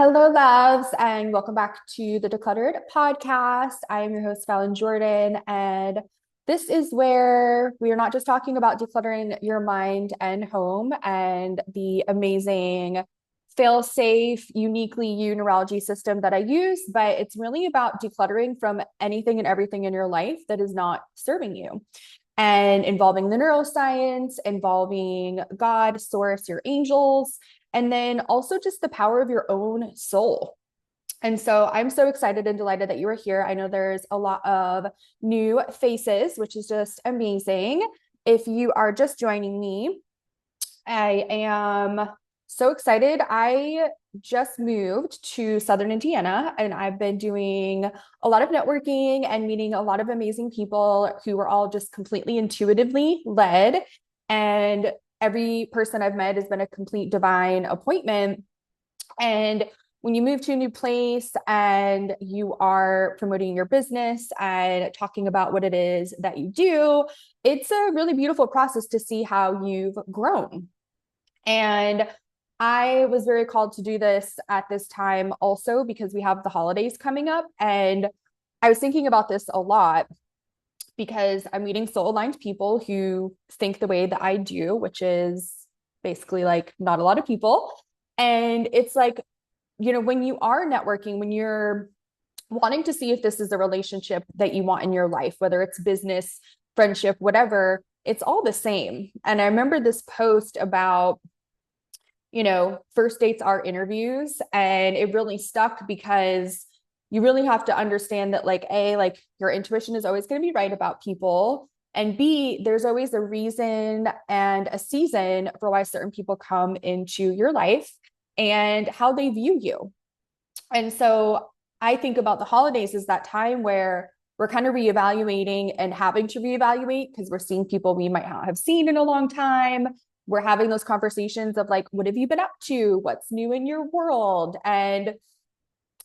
Hello, loves, and welcome back to the Decluttered podcast. I am your host, Fallon Jordan, and this is where we are not just talking about decluttering your mind and home and the amazing fail-safe, uniquely you neurology system that I use, but it's really about decluttering from anything and everything in your life that is not serving you and involving the neuroscience, involving God, source, your angels, and then also just the power of your own soul. And so I'm so excited and delighted that you are here. I know there's a lot of new faces, which is just amazing. If you are just joining me, I am so excited. I just moved to Southern Indiana and I've been doing a lot of networking and meeting a lot of amazing people who are all just completely intuitively led. And every person I've met has been a complete divine appointment. And when you move to a new place and you are promoting your business and talking about what it is that you do, it's a really beautiful process to see how you've grown. And I was very called to do this at this time also because we have the holidays coming up. And I was thinking about this a lot because I'm meeting soul aligned people who think the way that I do, which is basically like not a lot of people. And it's like, when you are networking, when you're wanting to see if this is a relationship that you want in your life, whether it's business, friendship, whatever, it's all the same. And I remember this post about first dates are interviews. And it really stuck because you really have to understand that, like, A, like your intuition is always going to be right about people. And B, there's always a reason and a season for why certain people come into your life and how they view you. And so I think about the holidays as that time where we're kind of reevaluating and having to reevaluate because we're seeing people we might not have seen in a long time. We're having those conversations of like, what have you been up to? What's new in your world? And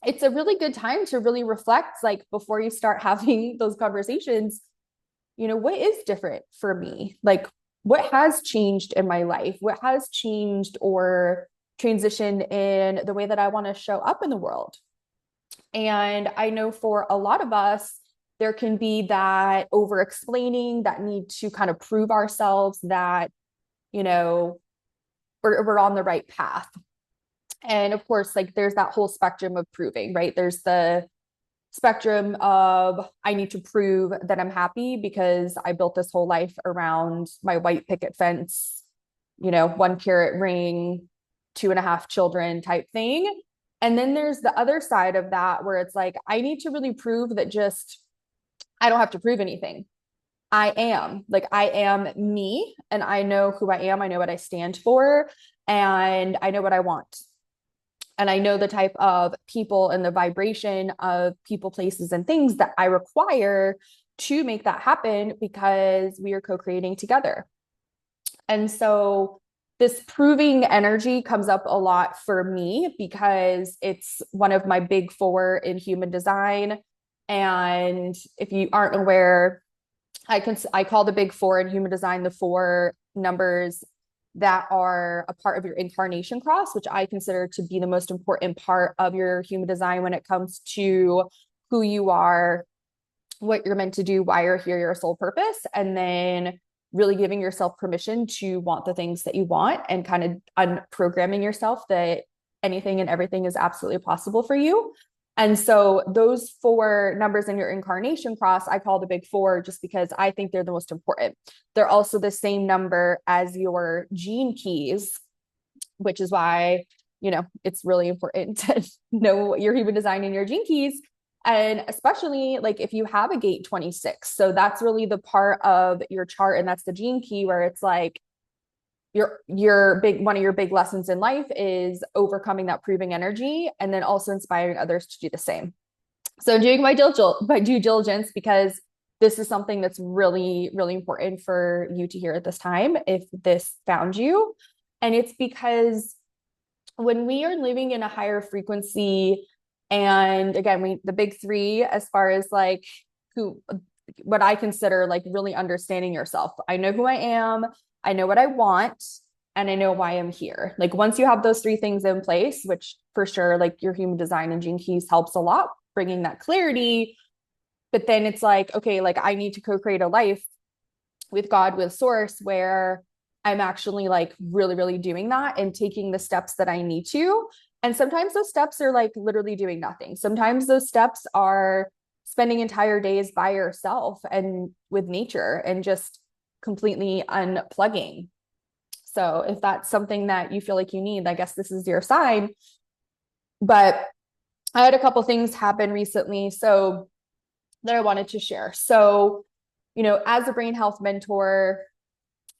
it's a really good time to really reflect, like before you start having those conversations, what is different for me? Like, what has changed in my life? What has changed or transitioned in the way that I want to show up in the world? And I know for a lot of us, there can be that over explaining, that need to kind of prove ourselves that, we're on the right path. And of course, like there's that whole spectrum of proving, right? There's the spectrum of I need to prove that I'm happy because I built this whole life around my white picket fence, 1 carat ring, 2.5 children type thing. And then there's the other side of that where it's like, I need to really prove that just I don't have to prove anything. I am me and I know who I am. I know what I stand for and I know what I want. And I know the type of people and the vibration of people, places, and things that I require to make that happen because we are co-creating together. And so this proving energy comes up a lot for me because it's one of my big four in human design. And if you aren't aware, I call the big four in human design the four numbers that are a part of your incarnation cross, which I consider to be the most important part of your human design when it comes to who you are, what you're meant to do, why you're here, your soul purpose, and then really giving yourself permission to want the things that you want and kind of unprogramming yourself that anything and everything is absolutely possible for you. And so those four numbers in your incarnation cross, I call the big four just because I think they're the most important. They're also the same number as your gene keys, which is why, it's really important to know your human design and your gene keys. And especially like if you have a gate 26. So that's really the part of your chart. And that's the gene key where it's like, your big one of your big lessons in life is overcoming that proving energy and then also inspiring others to do the same. So doing my due diligence because this is something that's really, really important for you to hear at this time if this found you. And it's because when we are living in a higher frequency, and again, the big three, as far as like what I consider like really understanding yourself. I know who I am. I know what I want. and I know why I'm here. Like once you have those three things in place, which for sure, like your human design and Gene Keys helps a lot, bringing that clarity. But then it's like, okay, like I need to co-create a life with God, with source, where I'm actually like really, really doing that and taking the steps that I need to. And sometimes those steps are like literally doing nothing. Sometimes those steps are spending entire days by yourself and with nature and just completely unplugging. So if that's something that you feel like you need, I guess this is your sign. But I had a couple things happen recently so that I wanted to share. So, as a brain health mentor,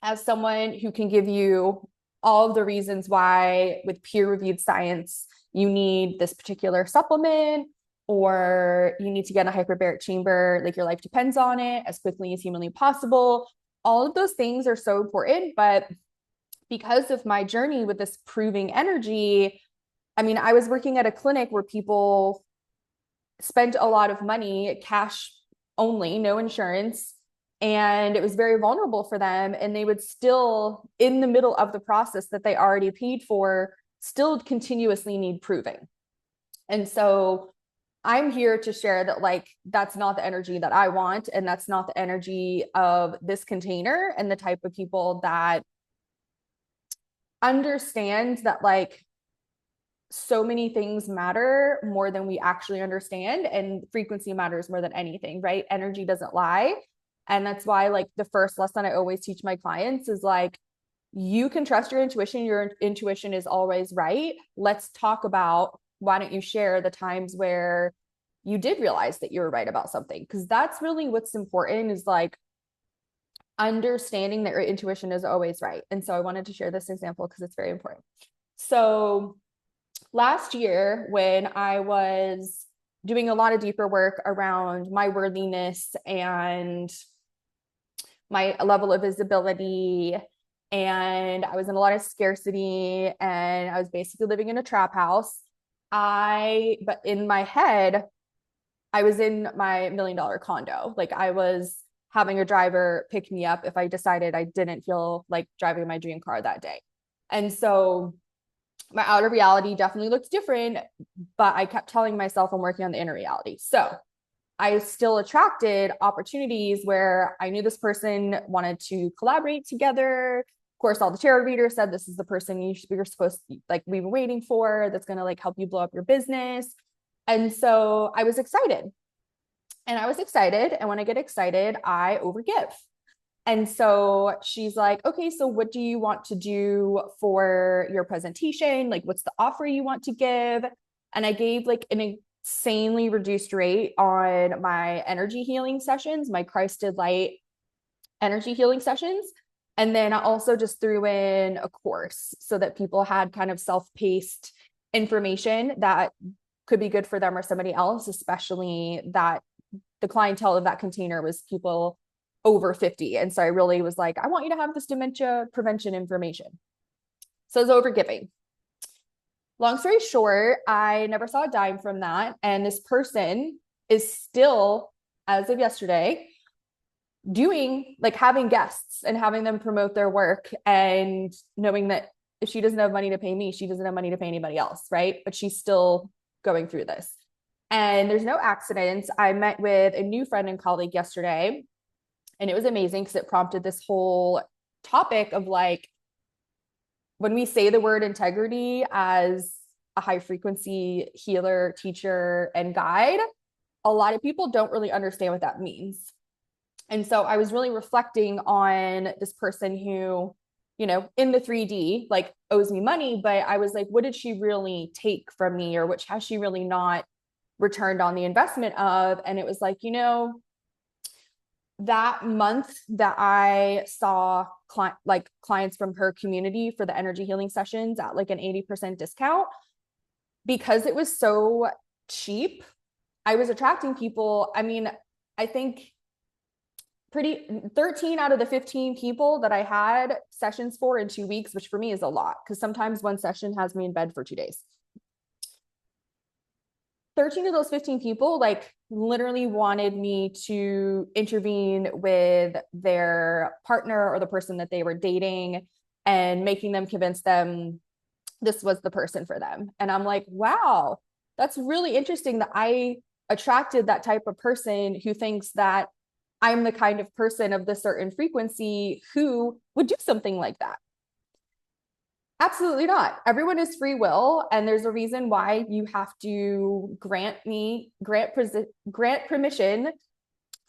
as someone who can give you all of the reasons why with peer-reviewed science you need this particular supplement, or you need to get in a hyperbaric chamber, like your life depends on it, as quickly as humanly possible. All of those things are so important, but because of my journey with this proving energy, I mean, I was working at a clinic where people spent a lot of money, cash only, no insurance, and it was very vulnerable for them. And they would still, in the middle of the process that they already paid for, still continuously need proving. And so I'm here to share that, like, that's not the energy that I want. And that's not the energy of this container and the type of people that understand that, like, so many things matter more than we actually understand, and frequency matters more than anything, right? Energy doesn't lie. And that's why, like, the first lesson I always teach my clients is like, you can trust your intuition. Your intuition is always right. Let's talk about, why don't you share the times where you did realize that you were right about something? Because that's really what's important, is like understanding that your intuition is always right. And so I wanted to share this example because it's very important. So last year, when I was doing a lot of deeper work around my worthiness and my level of visibility, and I was in a lot of scarcity, and I was basically living in a trap house. But in my head, I was in my $1 million condo. Like, I was having a driver pick me up if I decided I didn't feel like driving my dream car that day. And so my outer reality definitely looked different, but I kept telling myself I'm working on the inner reality. So I still attracted opportunities where I knew this person wanted to collaborate together. Of course, all the tarot readers said this is the person we were supposed to, like, we were waiting for, that's going to like help you blow up your business. And so I was excited. And when I get excited, I overgive. And so she's like, okay, so what do you want to do for your presentation? Like, what's the offer you want to give? And I gave like an insanely reduced rate on my energy healing sessions, my Christed Light energy healing sessions. And then I also just threw in a course so that people had kind of self-paced information that could be good for them or somebody else, especially that the clientele of that container was people over 50. And so I really was like, I want you to have this dementia prevention information. So it's overgiving. Long story short, I never saw a dime from that. And this person is still, as of yesterday, doing, like, having guests and having them promote their work, and knowing that if she doesn't have money to pay me, she doesn't have money to pay anybody else, right? But she's still going through this. And there's no accidents. I met with a new friend and colleague yesterday, and it was amazing because it prompted this whole topic of, like, when we say the word integrity as a high frequency healer, teacher, and guide, a lot of people don't really understand what that means. And so I was really reflecting on this person who, in the 3D, like, owes me money, but I was like, what did she really take from me, or which has she really not returned on the investment of? And it was like, that month that I saw clients from her community for the energy healing sessions at like an 80% discount, because it was so cheap, I was attracting people. I mean, I think 13 out of the 15 people that I had sessions for in 2 weeks, which for me is a lot, because sometimes one session has me in bed for 2 days. 13 of those 15 people, like, literally wanted me to intervene with their partner or the person that they were dating. and making them convince them this was the person for them. And I'm like, wow, that's really interesting that I attracted that type of person who thinks that I'm the kind of person of this certain frequency who would do something like that. Absolutely not. Everyone is free will, and there's a reason why you have to grant permission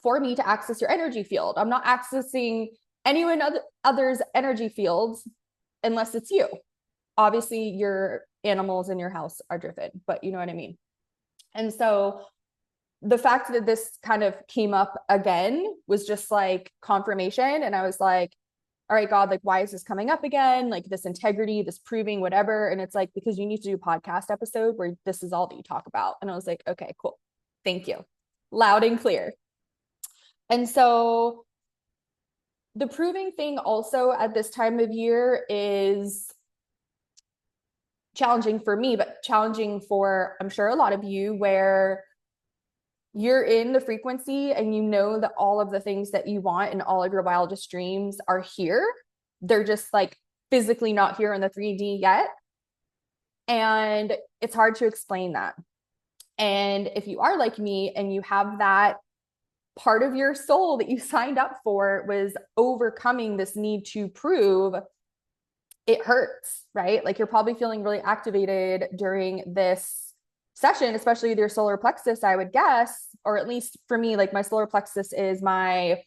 for me to access your energy field. I'm not accessing anyone other's energy fields unless it's you. Obviously, your animals in your house are driven, but you know what I mean. And so the fact that this kind of came up again was just like confirmation. And I was like, all right, God, like, why is this coming up again? Like this integrity, this proving, whatever. And it's like, because you need to do a podcast episode where this is all that you talk about. And I was like, okay, cool. Thank you. Loud and clear. And so the proving thing also at this time of year is challenging for me, but challenging for, I'm sure, a lot of you, where you're in the frequency and you know that all of the things that you want and all of your wildest dreams are here. They're just like physically not here in the 3D yet. And it's hard to explain that. And if you are like me and you have that part of your soul that you signed up for was overcoming this need to prove, it hurts, right? Like you're probably feeling really activated during this session, especially with your solar plexus, I would guess, or at least for me, like my solar plexus is my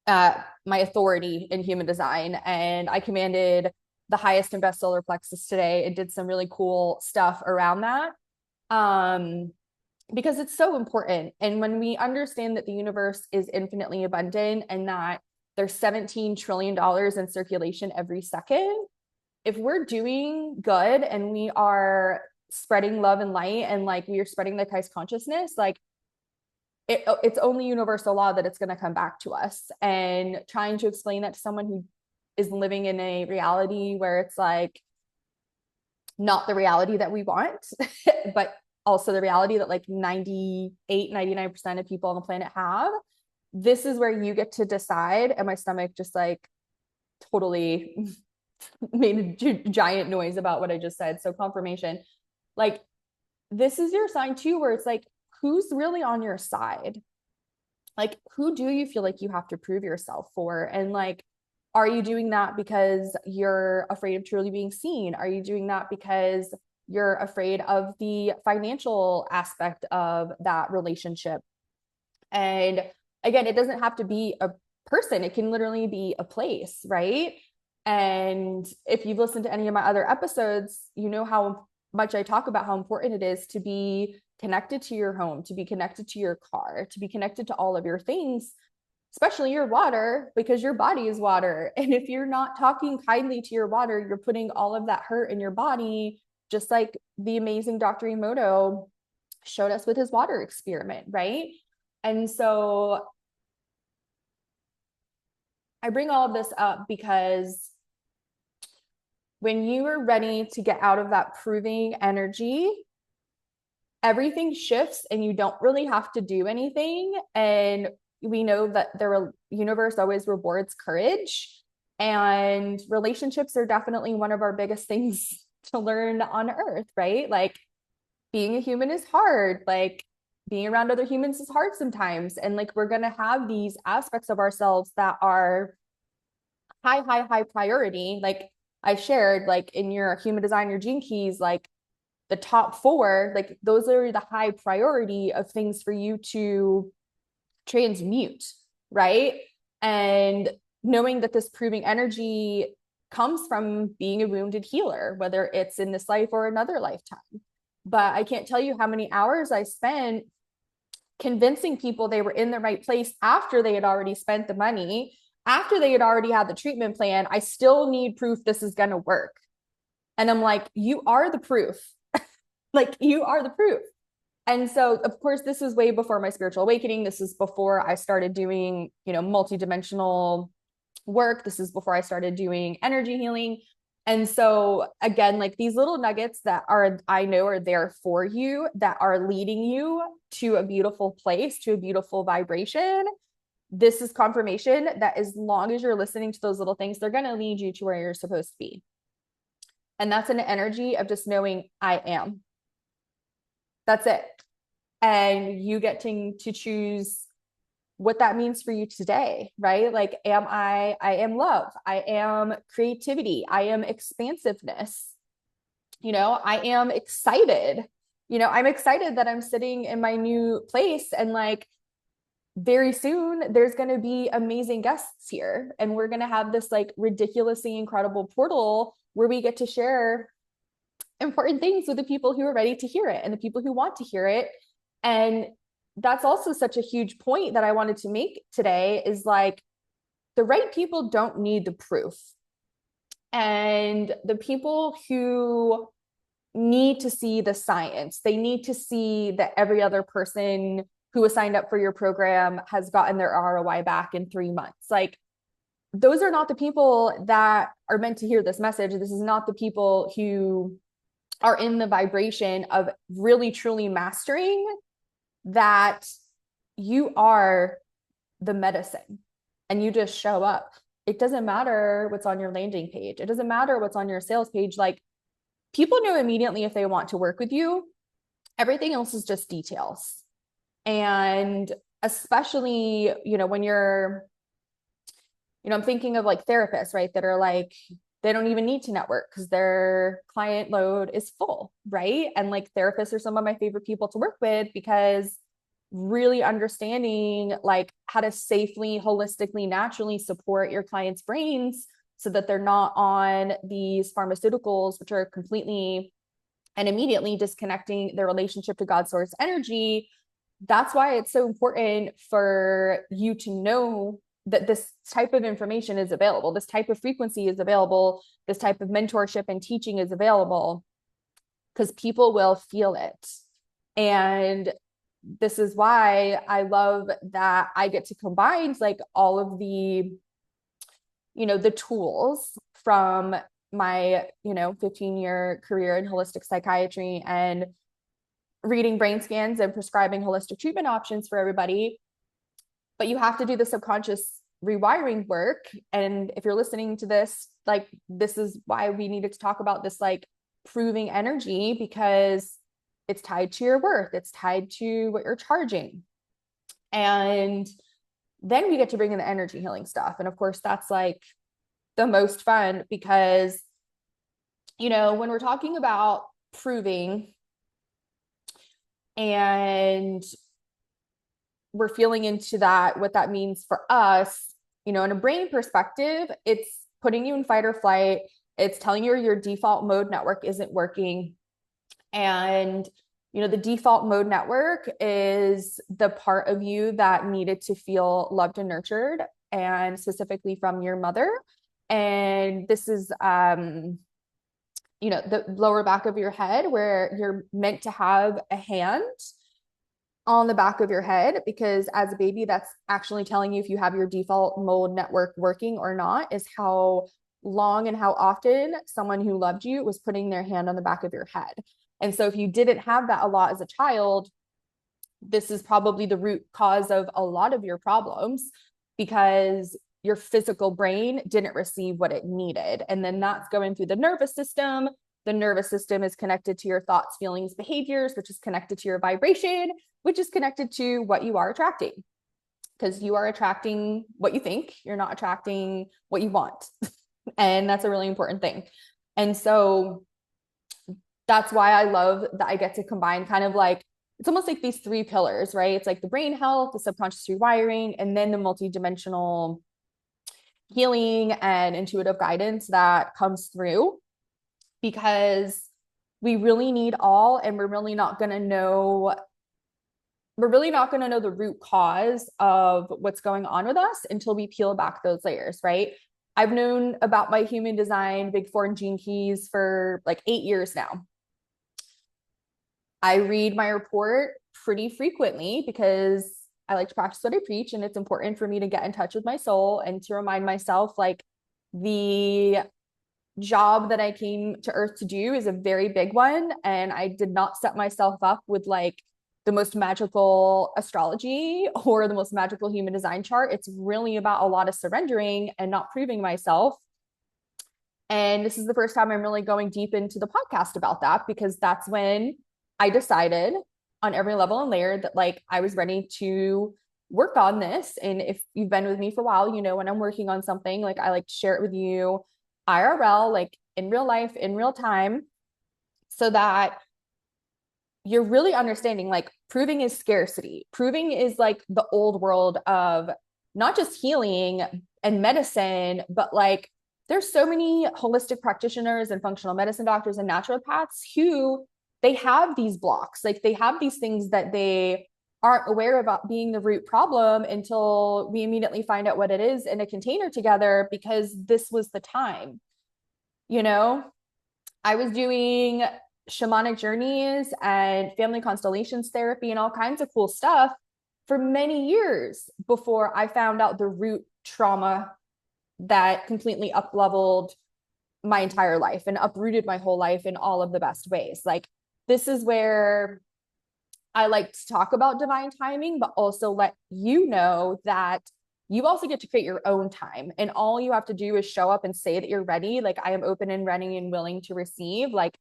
authority in human design. And I commanded the highest and best solar plexus today and did some really cool stuff around that. Because it's so important. And when we understand that the universe is infinitely abundant and that there's $17 trillion in circulation every second, if we're doing good and we are spreading love and light and like we are spreading the Christ consciousness, like it's only universal law that it's going to come back to us. And trying to explain that to someone who is living in a reality where it's like not the reality that we want, but also the reality that like 99% of people on the planet have, this is where you get to decide. And my stomach just like totally made a giant noise about what I just said. So confirmation, like this is your sign too, where it's like, who's really on your side? Like, who do you feel like you have to prove yourself for? And like, are you doing that because you're afraid of truly being seen? Are you doing that because you're afraid of the financial aspect of that relationship? And again, it doesn't have to be a person. It can literally be a place, right? And if you've listened to any of my other episodes, you know how much I talk about how important it is to be connected to your home, to be connected to your car, to be connected to all of your things, especially your water, because your body is water. And if you're not talking kindly to your water, you're putting all of that hurt in your body, just like the amazing Dr. Emoto showed us with his water experiment, right? And so I bring all of this up because when you are ready to get out of that proving energy, everything shifts and you don't really have to do anything. And we know that the universe always rewards courage, and relationships are definitely one of our biggest things to learn on earth, right? Like being a human is hard. Like being around other humans is hard sometimes. And like, we're going to have these aspects of ourselves that are high priority. Like I shared, like in your human design, your gene keys, like the top 4, like those are the high priority of things for you to transmute, right? And knowing that this proving energy comes from being a wounded healer, whether it's in this life or another lifetime. But I can't tell you how many hours I spent convincing people they were in the right place after they had already spent the money, after they had already had the treatment plan. I still need proof this is going to work. And I'm like, you are the proof. Like you are the proof. And so, of course, this is way before my spiritual awakening. This is before I started doing, multidimensional work. This is before I started doing energy healing. And so again, like these little nuggets that I know are there for you, that are leading you to a beautiful place, to a beautiful vibration. this is confirmation that as long as you're listening to those little things, they're going to lead you to where you're supposed to be. And that's an energy of just knowing I am. That's it. And you getting to choose what that means for you today, right? Like, I am love. I am creativity. I am expansiveness. I am excited. I'm excited that I'm sitting in my new place, and like very soon there's going to be amazing guests here, and we're going to have this like ridiculously incredible portal where we get to share important things with the people who are ready to hear it and the people who want to hear it. And that's also such a huge point that I wanted to make today, is like, the right people don't need the proof. And the people who need to see the science, they need to see that every other person who has signed up for your program has gotten their ROI back in 3 months. Like, those are not the people that are meant to hear this message. This is not the people who are in the vibration of really truly mastering that you are the medicine and you just show up. It doesn't matter what's on your landing page. It doesn't matter what's on your sales page. Like, people know immediately if they want to work with you. Everything else is just details. And especially, when you're, I'm thinking of like therapists, right? That are like, they don't even need to network because their client load is full, right? And like, therapists are some of my favorite people to work with, because really understanding like how to safely, holistically, naturally support your clients' brains so that they're not on these pharmaceuticals, which are completely and immediately disconnecting their relationship to God's source energy. That's why it's so important for you to know that this type of information is available. This type of frequency is available. This type of mentorship and teaching is available, because people will feel it. And this is why I love that I get to combine like all of the, the tools from my, 15-year career in holistic psychiatry and reading brain scans and prescribing holistic treatment options for everybody. But you have to do the subconscious rewiring work. And if you're listening to this, like, this is why we needed to talk about this, like, proving energy, because it's tied to your worth. It's tied to what you're charging. And then we get to bring in the energy healing stuff. And of course, that's like the most fun, because, when we're talking about proving and we're feeling into that, what that means for us, in a brain perspective, it's putting you in fight or flight. It's telling you your default mode network isn't working. And, the default mode network is the part of you that needed to feel loved and nurtured, and specifically from your mother. And this is, the lower back of your head, where you're meant to have a hand on the back of your head, because as a baby, that's actually telling you if you have your default mode network working or not, is how long and how often someone who loved you was putting their hand on the back of your head. And so if you didn't have that a lot as a child, this is probably the root cause of a lot of your problems, because your physical brain didn't receive what it needed. And then that's going through the nervous system. The nervous system is connected to your thoughts, feelings, behaviors, which is connected to your vibration, which is connected to what you are attracting. Because you are attracting what you think, you're not attracting what you want. And that's a really important thing. And so that's why I love that I get to combine kind of like, it's almost like these 3 pillars, right? It's like the brain health, the subconscious rewiring, and then the multidimensional healing and intuitive guidance that comes through, because we really need all, and we're really not going to know the root cause of what's going on with us until we peel back those layers, right? I've known about my human design Big Four and Gene Keys for like 8 years now. I read my report pretty frequently because I like to practice what I preach, and it's important for me to get in touch with my soul and to remind myself, like, the job that I came to Earth to do is a very big one, and I did not set myself up with like the most magical astrology or the most magical human design chart. It's really about a lot of surrendering and not proving myself. And this is the first time I'm really going deep into the podcast about that, because that's when I decided on every level and layer that like I was ready to work on this. And if you've been with me for a while, you know, when I'm working on something, like I like to share it with you IRL, like in real life, in real time, so that you're really understanding like proving is scarcity. Proving is like the old world of not just healing and medicine, but like there's so many holistic practitioners and functional medicine doctors and naturopaths who they have these blocks. Like they have these things that they aren't aware about being the root problem until we immediately find out what it is in a container together, because this was the time. You know, I was doing shamanic journeys and family constellations therapy and all kinds of cool stuff for many years before I found out the root trauma that completely up-leveled my entire life and uprooted my whole life in all of the best ways. Like this is where I like to talk about divine timing, but also let you know that you also get to create your own time. And all you have to do is show up and say that you're ready. Like I am open and ready and willing to receive. Like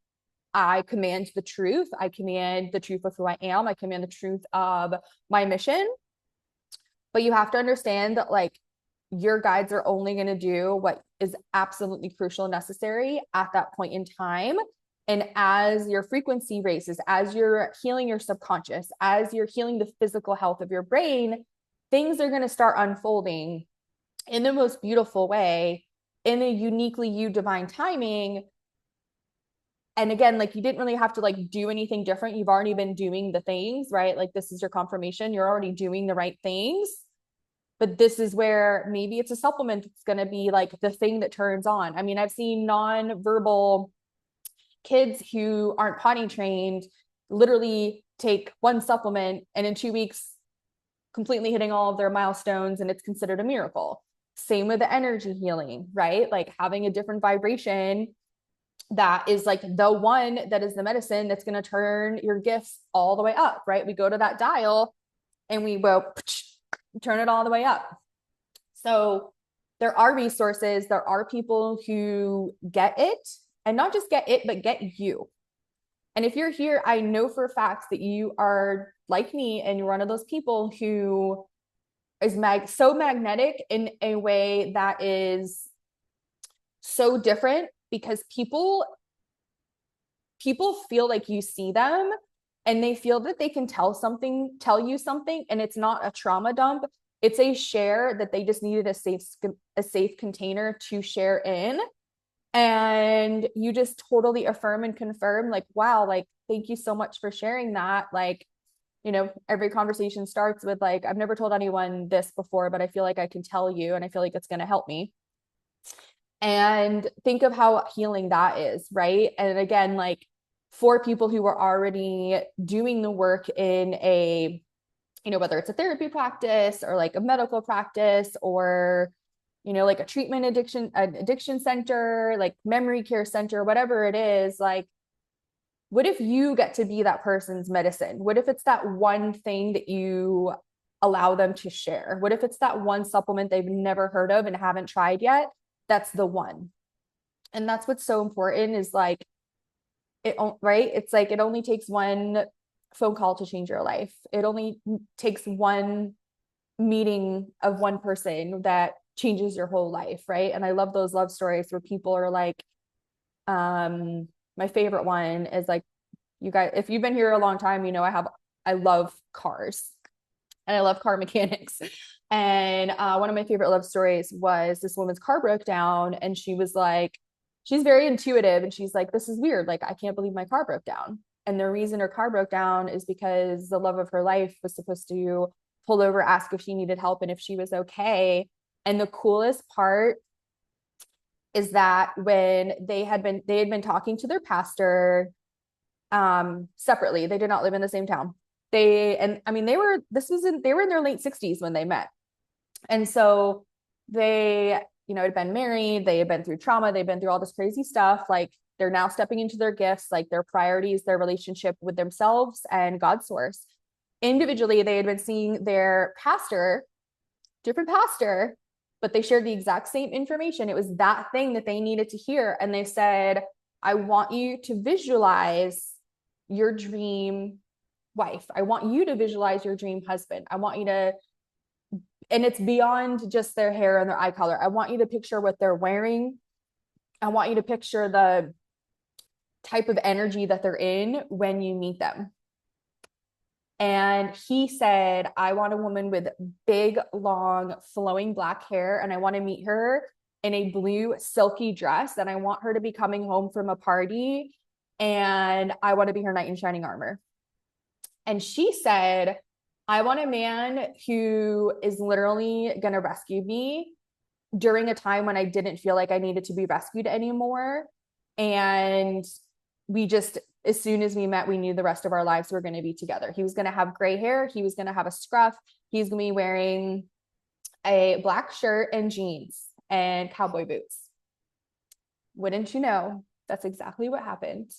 I command the truth. I command the truth of who I am. I command the truth of my mission. But you have to understand that like your guides are only going to do what is absolutely crucial and necessary at that point in time. And as your frequency raises, as you're healing your subconscious, as you're healing the physical health of your brain, things are going to start unfolding in the most beautiful way, in a uniquely you divine timing. And again, like you didn't really have to like do anything different. You've already been doing the things, right? Like this is your confirmation. You're already doing the right things. But this is where maybe it's a supplement that's going to be like the thing that turns on. I mean, I've seen non-verbal kids who aren't potty trained literally take one supplement and in 2 weeks completely hitting all of their milestones, and it's considered a miracle. Same with the energy healing, right? Like having a different vibration that is like the one that is the medicine that's going to turn your gifts all the way up, right? We go to that dial and we go turn it all the way up. So there are resources, there are people who get it, and not just get it, but get you. And if you're here, I know for facts that you are like me and you're one of those people who is so magnetic in a way that is so different, because people feel like you see them and they feel that they can tell you something, and it's not a trauma dump. It's a share that they just needed a safe container to share in. And you just totally affirm and confirm like, wow, like, thank you so much for sharing that. Like, you know, every conversation starts with like, I've never told anyone this before, but I feel like I can tell you, and I feel like it's going to help me. And think of how healing that is, right? And again, like for people who are already doing the work in a, you know, whether it's a therapy practice or like a medical practice or, you know, like a treatment addiction center, like memory care center, whatever it is, like, what if you get to be that person's medicine? What if it's that one thing that you allow them to share? What if it's that one supplement they've never heard of and haven't tried yet? That's the one. And that's what's so important is like, right? It's like, it only takes one phone call to change your life. It only takes one meeting of one person that changes your whole life, right? And I love those love stories where people are like, my favorite one is like, you guys, if you've been here a long time, you know, I love cars and I love car mechanics. And one of my favorite love stories was this woman's car broke down, and she was like, she's very intuitive, and she's like, this is weird. Like, I can't believe my car broke down. And the reason her car broke down is because the love of her life was supposed to pull over, ask if she needed help and if she was okay. And the coolest part is that when they had been talking to their pastor separately, they did not live in the same town. They were in their late 60s when they met. And so they, you know, had been married, they had been through trauma, they've been through all this crazy stuff. Like, they're now stepping into their gifts, like their priorities, their relationship with themselves and God's source. individually, they had been seeing their pastor, different pastor, but they shared the exact same information. It was that thing that they needed to hear. And they said, I want you to visualize your dream wife. I want you to visualize your dream husband. I want you to, and it's beyond just their hair and their eye color. I want you to picture what they're wearing. I want you to picture the type of energy that they're in when you meet them. And he said, I want a woman with big, long, flowing black hair, and I want to meet her in a blue, silky dress, and I want her to be coming home from a party, and I want to be her knight in shining armor. And she said, I want a man who is literally going to rescue me during a time when I didn't feel like I needed to be rescued anymore. And we just, as soon as we met, we knew the rest of our lives were going to be together. He was going to have gray hair. He was going to have a scruff. He's going to be wearing a black shirt and jeans and cowboy boots. Wouldn't you know, that's exactly what happened.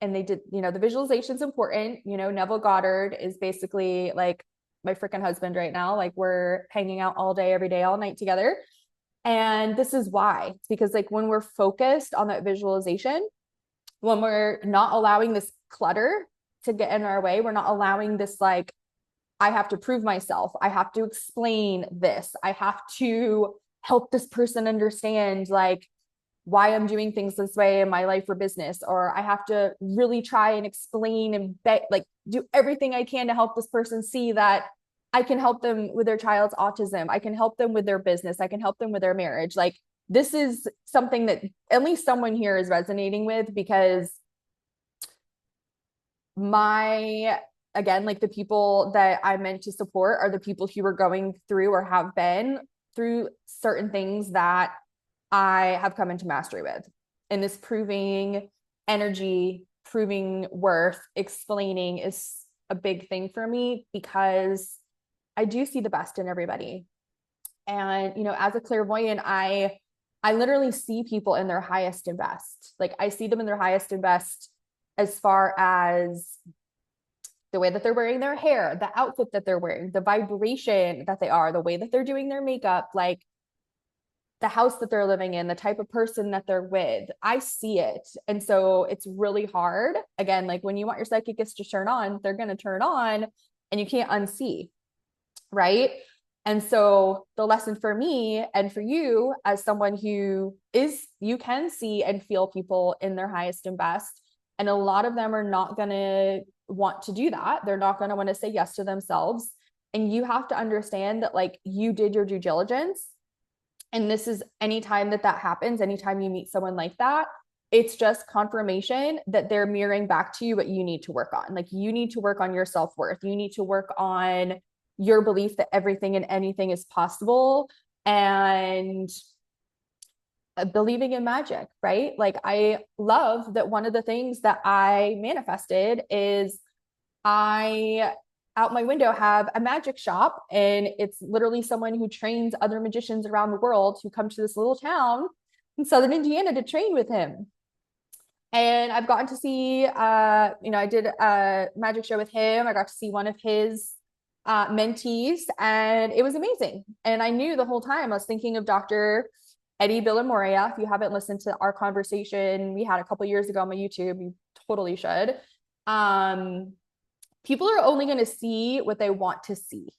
And they did, the visualization's important. Neville Goddard is basically like my freaking husband right now. Like, we're hanging out all day, every day, all night together. And this is why. It's because like when we're focused on that visualization, when we're not allowing this clutter to get in our way, we're not allowing this, like, I have to prove myself. I have to explain this. I have to help this person understand like why I'm doing things this way in my life or business, or I have to really try and explain and do everything I can to help this person see that I can help them with their child's autism. I can help them with their business. I can help them with their marriage. Like, this is something that at least someone here is resonating with, because again, like the people that I'm meant to support are the people who are going through or have been through certain things that I have come into mastery with. And this proving energy, proving worth, explaining is a big thing for me, because I do see the best in everybody. And, as a clairvoyant, I literally see people in their highest and best. Like, I see them in their highest and best as far as the way that they're wearing their hair, the outfit that they're wearing, the vibration that they are, the way that they're doing their makeup, like the house that they're living in, the type of person that they're with. I see it. And so it's really hard. Again, like when you want your psychic gifts to turn on, they're going to turn on and you can't unsee. Right. And so the lesson for me and for you, as someone who you can see and feel people in their highest and best. And a lot of them are not going to want to do that. They're not going to want to say yes to themselves. And you have to understand that, like, you did your due diligence. And this is anytime that happens, anytime you meet someone like that, it's just confirmation that they're mirroring back to you what you need to work on. Like, you need to work on your self-worth. You need to work on your belief that everything and anything is possible, and believing in magic, right? Like, I love that one of the things that I manifested is out my window have a magic shop, and it's literally someone who trains other magicians around the world who come to this little town in Southern Indiana to train with him. And I've gotten to see, I did a magic show with him. I got to see one of his mentees, and it was amazing. And I knew the whole time I was thinking of Dr. Eddie Villamoria. If you haven't listened to our conversation we had a couple years ago on my YouTube, you totally should. People are only going to see what they want to see.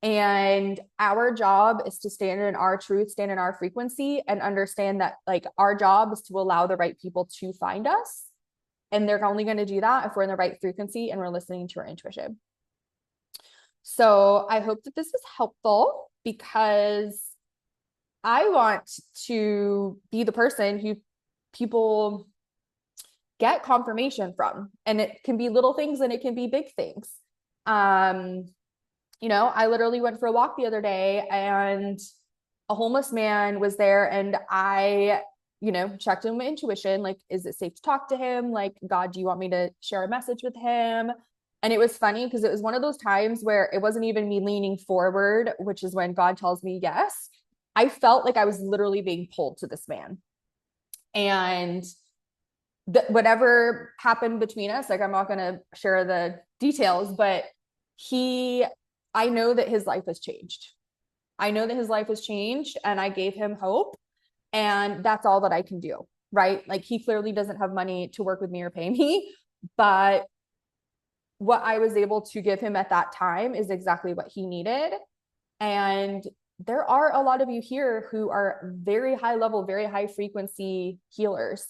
And our job is to stand in our truth, stand in our frequency, and understand that, like, our job is to allow the right people to find us. And they're only going to do that if we're in the right frequency and we're listening to our intuition. So I hope that this is helpful, because I want to be the person who people get confirmation from. And it can be little things and it can be big things. I literally went for a walk the other day, and a homeless man was there, and I, checked in my intuition. Like, is it safe to talk to him? Like, God, do you want me to share a message with him? And it was funny because it was one of those times where it wasn't even me leaning forward, which is when God tells me yes. I felt like I was literally being pulled to this man. And whatever happened between us, like I'm not going to share the details, but I know that his life has changed. I know that his life has changed, and I gave him hope, and that's all that I can do, right? Like he clearly doesn't have money to work with me or pay me, but what I was able to give him at that time is exactly what he needed. And there are a lot of you here who are very high level, very high frequency healers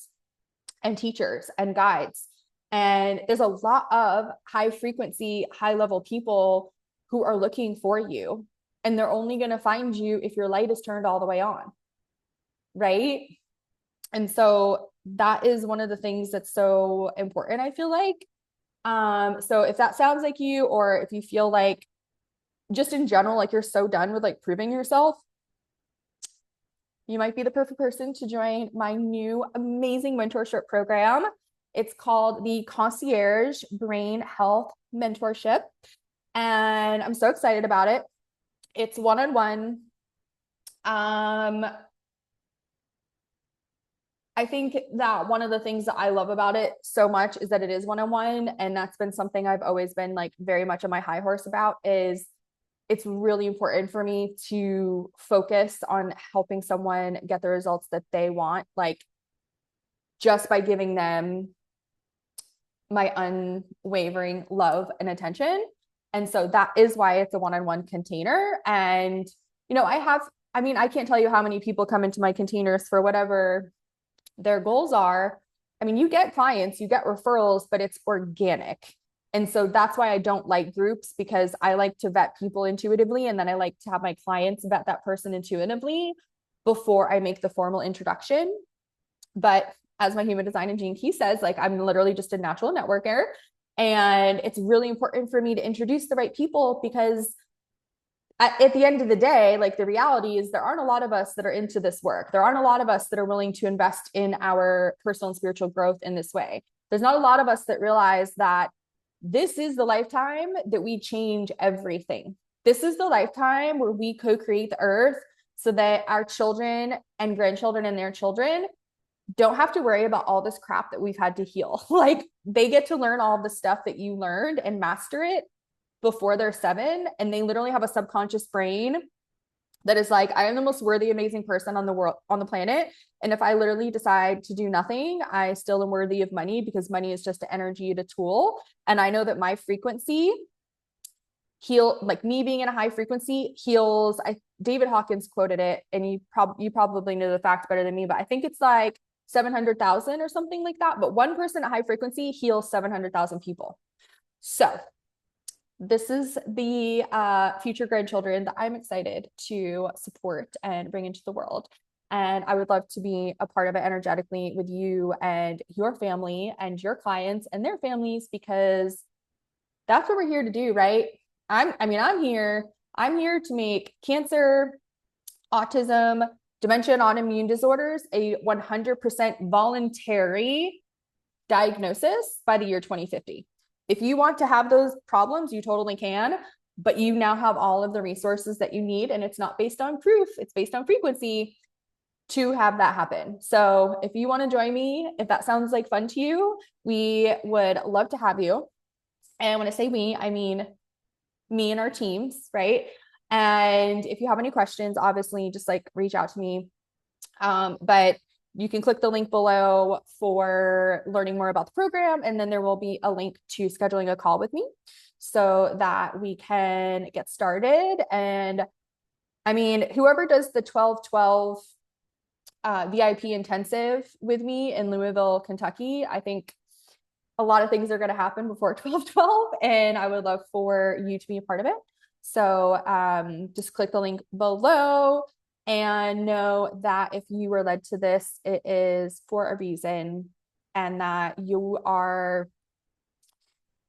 and teachers and guides. And there's a lot of high frequency, high level people who are looking for you. And they're only going to find you if your light is turned all the way on. Right. And so that is one of the things that's so important, I feel like. So if that sounds like you, or if you feel like just in general, like you're so done with like proving yourself, you might be the perfect person to join my new amazing mentorship program. It's called the Concierge Brain Health Mentorship. And I'm so excited about it. It's one-on-one. I think that one of the things that I love about it so much is that it is one-on-one. And that's been something I've always been like very much on my high horse about. Is it's really important for me to focus on helping someone get the results that they want, like just by giving them my unwavering love and attention. And so that is why it's a one-on-one container. And, I can't tell you how many people come into my containers for whatever their goals are. I mean, you get clients, you get referrals, but it's organic. And so that's why I don't like groups, because I like to vet people intuitively. And then I like to have my clients vet that person intuitively before I make the formal introduction. But as my human design and gene key says, like I'm literally just a natural networker. And it's really important for me to introduce the right people, because at the end of the day, like the reality is there aren't a lot of us that are into this work. There aren't a lot of us that are willing to invest in our personal and spiritual growth in this way. There's not a lot of us that realize that this is the lifetime that we change everything. This is the lifetime where we co-create the earth so that our children and grandchildren and their children don't have to worry about all this crap that we've had to heal. Like they get to learn all the stuff that you learned and master it before they're 7. And they literally have a subconscious brain that is like, I am the most worthy, amazing person on the planet. And if I literally decide to do nothing, I still am worthy of money, because money is just an energy and a tool. And I know that my frequency like me being in a high frequency heals. David Hawkins quoted it, and you probably know the fact better than me, but I think it's like 700,000 or something like that. But one person at high frequency heals 700,000 people. So this is the future grandchildren that I'm excited to support and bring into the world. And I would love to be a part of it energetically with you and your family and your clients and their families, because that's what we're here to do, right? I'm here to make cancer, autism, dementia, and autoimmune disorders a 100% voluntary diagnosis by the year 2050. If you want to have those problems, you totally can, but you now have all of the resources that you need, and it's not based on proof, it's based on frequency to have that happen. So if you want to join me, if that sounds like fun to you, we would love to have you. And when I say we, I mean me and our teams, right? And if you have any questions, obviously just like reach out to me. But you can click the link below for learning more about the program. And then there will be a link to scheduling a call with me so that we can get started. And I mean, whoever does the 12/12 VIP intensive with me in Louisville, Kentucky, I think a lot of things are going to happen before 12/12, and I would love for you to be a part of it. So just click the link below and know that if you were led to this, it is for a reason, and that you are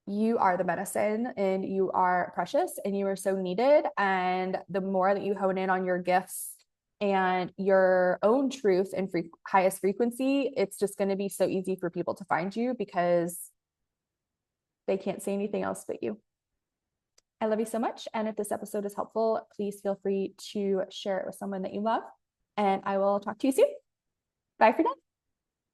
the medicine, and you are precious, and you are so needed. And the more that you hone in on your gifts and your own truth and highest frequency, it's just going to be so easy for people to find you, because they can't say anything else but you. I love you so much. And if this episode is helpful, please feel free to share it with someone that you love. And I will talk to you soon. Bye for now.